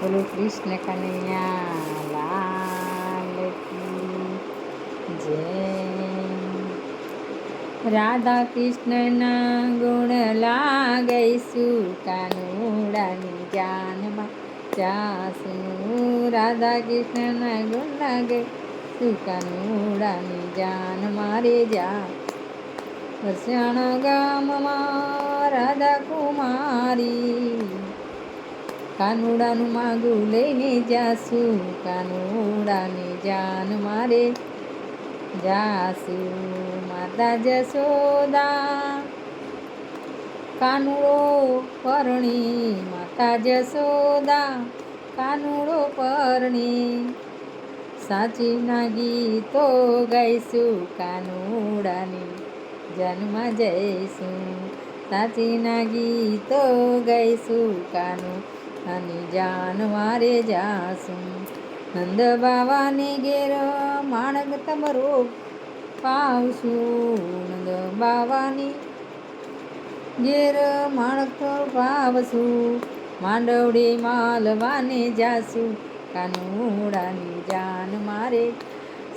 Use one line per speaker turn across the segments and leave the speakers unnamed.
બોલો કૃષ્ણ કનૈયા લાલ કી જય. રાધા કૃષ્ણના ગુણ લાગઈશું, કાનુડાની જાનમાં જાશું. રાધા કૃષ્ણના ગુણ લાગઈશું, કાનુડાની જાન મારે જા. વરસાણા ગામમાં રાધા કુમારી, કાનુડાનું માગું લઈને જાશું, કાનુડાની જાન મારે જાશું. માતા જશોદા કાનુડો પરણી, માતા જશોદા કાનુડો પરણી, સાચીના ગીતો ગાઈશું, કાનુડાની જાનમાં જઈશું. સાચીના ગીતો ગાઈશું, કાનુડાની જાન મારે જાશું. નંદ બાવાની ઘેર માણક તમરો પાવશું, નંદ બાવાની ઘેર માણક પાવશું. માંડવડી માલવાને જાશું, કાનુડાની જાન મારે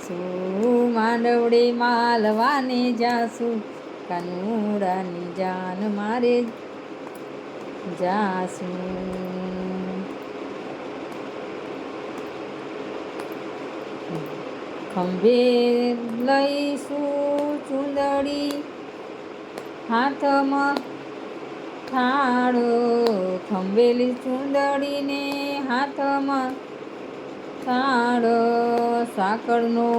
શું. માંડવડી માલવાને જાશું, કાનુડાની જાન મારે જાશું. ખંભે લઈશું ચૂંદડી, હાથમાં થાળો. ખંભેલી ચૂંદડીને હાથમાં થાળો, સાકળનો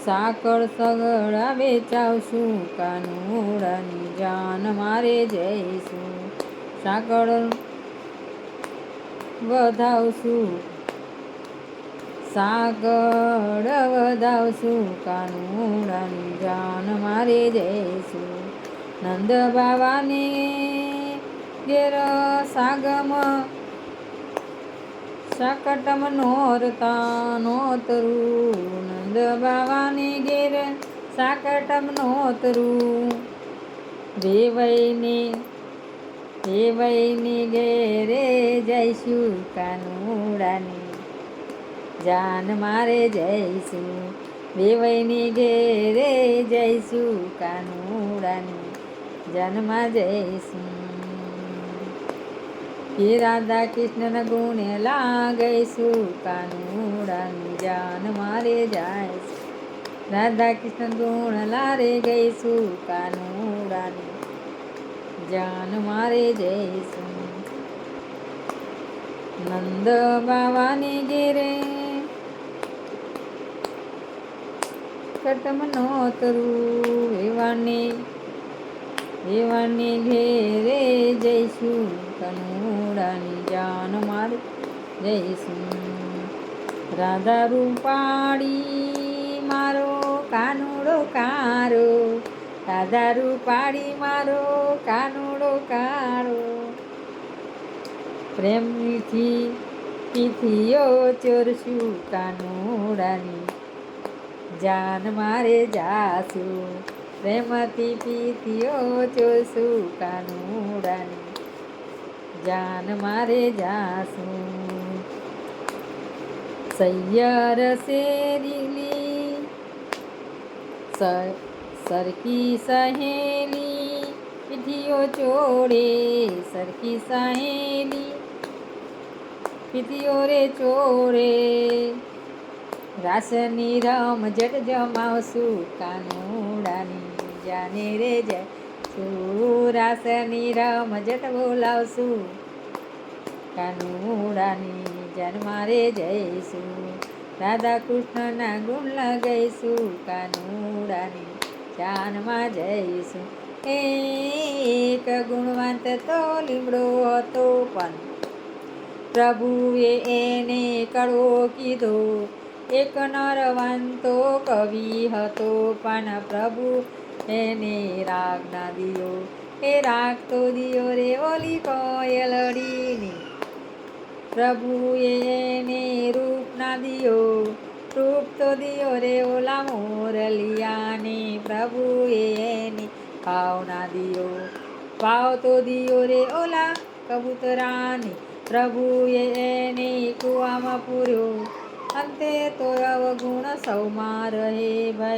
સાકળ સગડા વેચાવશું, કાનુડાની જાન મારે જઈશું. સાકળ વધાવશું, સાગર વધાવશું, કાનુડાની જાન મારે જઈશું. નંદ બાવાને ઘેર સાગમ સાકટમ નોરતા નોતરું, નંદ બાવાને ઘેર સાકટમ નોતરું. દેવઈને ઘેરે જઈશું, કાનુડાની જાન મારે જઈશું. દેવઈની ઘેરે જઈશું, કાનુડાની જાનમાં જઈશું. કે રાધા કૃષ્ણના ગુણે લાગઈશું, કાનુડાની જાન મારે જઈશું. રાધા કૃષ્ણ ગુણ લારે ગઈશું, કાનુડાની જાન મારે જઈશું. નંદ બાવાની ઘેરે કટમ નોતરું, વેવાને ઘેરે જઈશું, કાનુડાની જાન મારે જઈશું. રાધા રૂપાળી મારો કાનુડો કારો, રાધા રૂપાળી મારો કાનુડો કારો. પ્રેમથી પીથીઓ ચોરશું, કાનુડાની જાન મારે જાશું. પ્રેમથી પીથીઓ ચોરશું, કાનુડાની જાન મારે જાશું. સૈયર શેરીલી સરકી સહેલી, પીઠીઓ ચોડે સરકી સહેલી, પીઠીઓ રે ચોડે. રાસની રમઝટ જમાવશું, કાનુડાની જાને રે જઈશું. રાસની રમઝટ બોલાવશું, કાનુડાની જાન મારે જઈશું. રાધા કૃષ્ણના ગુણ લગાઈશું, કાનુડાની જાનમાં જઈશું. એક ગુણવંત તો લીમડો હતો, પણ પ્રભુએ એને કડવો કીધો. એક નરવંતો કવિ હતો, પણ પ્રભુ એને રાગ ના દિયો. એ રાગ તો દિયો રે ઓલી કોયલડીની, પ્રભુએ એને રૂપ ના દિયો. રૂપ તો દિયો રે ઓલા મોરલિયાને, પ્રભુએ એને ભાવ ના દિયો. ભાવ તો દિયો રે ઓલા કબૂતરાને, પ્રભુએ એની કૂવામાં પૂર્યો અંતે તો અવગુણ સૌમાં રહે ભાઈ.